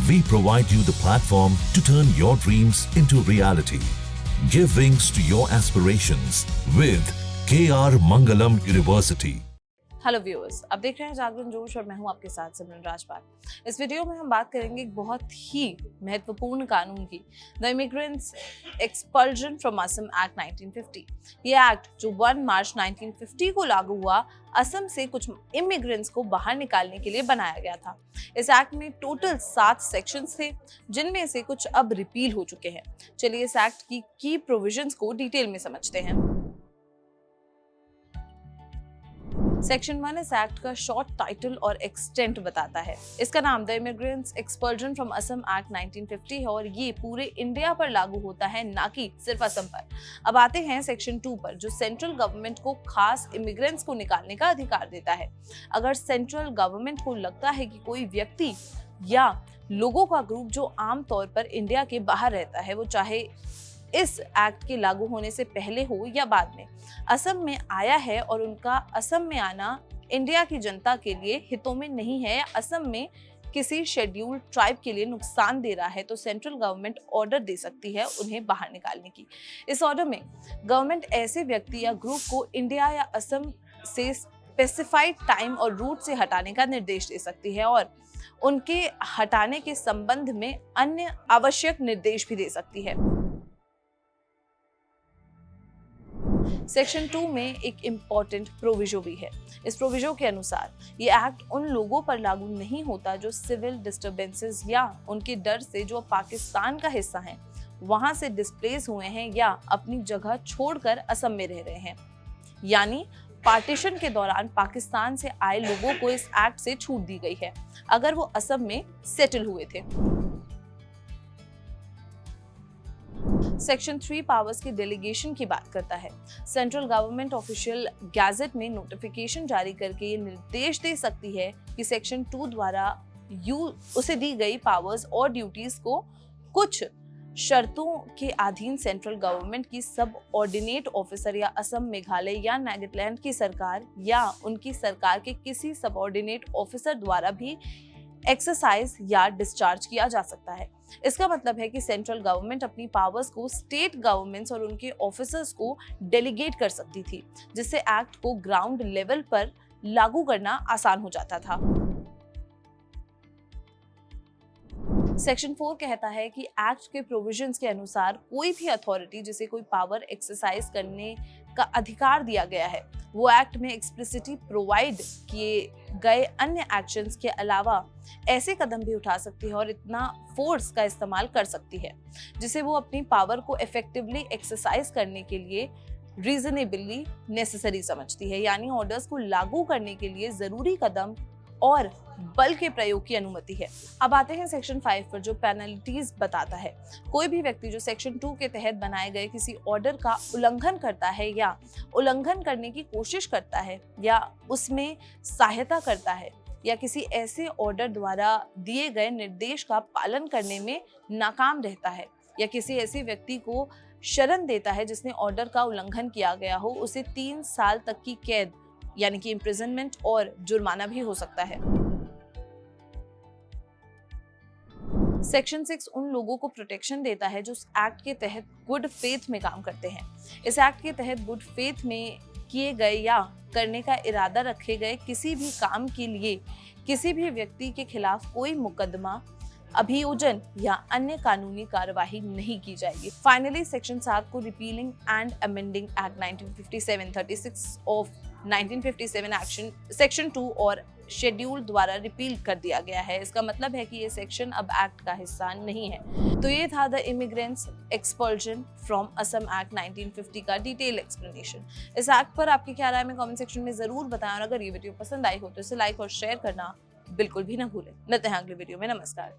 We provide you the platform to turn your dreams into reality. Give wings to your aspirations with KR Mangalam University. Hello viewers, आप देख रहे हैं जागरण जोश और मैं हूं आपके साथ सिमरन राजपाल। इस वीडियो में हम बात करेंगे एक बहुत ही महत्वपूर्ण कानून की, the immigrants expulsion from Assam act 1950। ये एक्ट जो 1 मार्च 1950 को लागू हुआ, असम से कुछ इमिग्रेंट्स को बाहर निकालने के लिए बनाया गया था। इस एक्ट में टोटल 7 सेक्शंस थे, जिनमें से कुछ अब रिपील हो चुके हैं। चलिए इस एक्ट की प्रोविजंस को डिटेल में समझते हैं। सेक्शन 1 इस एक्ट का शॉर्ट टाइटल और एक्सटेंट बताता है। इसका नाम the immigrants expulsion from Assam act 1950 है और ये पूरे इंडिया पर लागू होता है, ना कि सिर्फ असम पर। अब आते हैं सेक्शन 2 पर, जो सेंट्रल गवर्नमेंट को खास इमिग्रेंट्स को निकालने का अधिकार देता है। अगर सेंट्रल गवर्नमेंट को लगता है कि कोई व्यक्ति या लोगों का ग्रुप जो आमतौर पर इंडिया के बाहर रहता है, वो चाहे इस एक्ट के लागू होने से पहले हो या बाद में, असम में आया है और उनका असम में आना इंडिया की जनता के लिए हितों में नहीं है या असम में किसी शेड्यूल्ड ट्राइब के लिए नुकसान दे रहा है, तो सेंट्रल गवर्नमेंट ऑर्डर दे सकती है उन्हें बाहर निकालने की। इस ऑर्डर में गवर्नमेंट ऐसे व्यक्ति या ग्रुप को इंडिया या असम से स्पेसिफाइड टाइम और रूट से हटाने का निर्देश दे सकती है और उनके हटाने के संबंध में अन्य आवश्यक निर्देश भी दे सकती है। सेक्शन 2 में एक इम्पॉर्टेंट प्रोविजो भी है। इस प्रोविजो के अनुसार ये एक्ट उन लोगों पर लागू नहीं होता जो सिविल डिस्टर्बेंसेस या उनके डर से जो पाकिस्तान का हिस्सा हैं, वहां से डिस्प्लेस हुए हैं या अपनी जगह छोड़कर असम में रह रहे हैं। यानी पार्टीशन के दौरान पाकिस्तान से आए लोगों को इस एक्ट से छूट दी गई है, अगर वो असम में सेटल हुए थे। सेक्शन 3 पावर्स की डेलीगेशन की बात करता है। सेंट्रल गवर्नमेंट ऑफिशियल गैजेट में नोटिफिकेशन जारी करके ये निर्देश दे सकती है कि सेक्शन 2 द्वारा उसे दी गई पावर्स और ड्यूटीज को कुछ शर्तों के अधीन सेंट्रल गवर्नमेंट की सब ऑर्डिनेट ऑफिसर या असम, मेघालय या नागालैंड की सरकार या उनकी सरकार के किसी सब ऑर्डिनेट ऑफिसर द्वारा भी एक्सरसाइज या डिस्चार्ज किया जा सकता है। इसका मतलब है कि सेंट्रल गवर्नमेंट अपनी पावर्स को स्टेट गवर्नमेंट्स और उनके ऑफिसर्स को डेलीगेट कर सकती थी, जिससे एक्ट को ग्राउंड लेवल पर लागू करना आसान हो जाता था। सेक्शन 4 कहता है कि एक्ट के प्रोविजंस के अनुसार कोई भी अथॉरिटी जिसे कोई पावर एक्सरसाइज करने का अधिकार दिया गया है, वो एक्ट में एक्सप्लिसिटली प्रोवाइड किए गए अन्य एक्शंस के अलावा ऐसे कदम भी उठा सकती है और इतना फोर्स का इस्तेमाल कर सकती है जिसे वो अपनी पावर को इफेक्टिवली एक्सरसाइज करने के लिए रीजनेबली नेसेसरी समझती है। यानी ऑर्डर्स को लागू करने के लिए जरूरी कदम और बल के प्रयोग की अनुमति है। अब आते हैं सेक्शन 5 पर, जो पेनल्टीज बताता है। कोई भी व्यक्ति जो सेक्शन 2 के तहत बनाए गए किसी ऑर्डर का उल्लंघन करता है या उल्लंघन करने की कोशिश करता है या उसमें सहायता करता है या किसी ऐसे ऑर्डर द्वारा दिए गए निर्देश का पालन करने में नाकाम रहता है या किसी ऐसे व्यक्ति को शरण देता है जिसने ऑर्डर का उल्लंघन किया गया हो, उसे 3 साल तक की कैद यानी कि इम्प्रिजनमेंट और जुर्माना भी हो सकता है। सेक्शन 6 उन लोगों को प्रोटेक्शन देता है जो इस एक्ट के तहत गुड फेथ में काम करते हैं। इस एक्ट के तहत गुड फेथ में किए गए या करने का इरादा रखे गए किसी भी काम के लिए किसी भी व्यक्ति के खिलाफ कोई मुकदमा, अभियोजन या अन्य कानूनी कार्यवाही नहीं की जाएगी। फाइनली सेक्शन 7 को repealing and amending act 1957 36 of 1957 action section 2 और शेड्यूल द्वारा रिपील कर दिया गया है। इसका मतलब है कि ये सेक्शन अब एक्ट का हिस्सा नहीं है। तो ये था the immigrants expulsion from Assam act 1950 का डिटेल एक्सप्लेनेशन। इस एक्ट पर आपकी क्या राय है कमेंट सेक्शन में जरूर बताएं और अगर ये वीडियो पसंद आई हो तो इसे लाइक और शेयर करना बिल्कुल भी ना भूलें। मिलते हैं अगले वीडियो में। नमस्कार।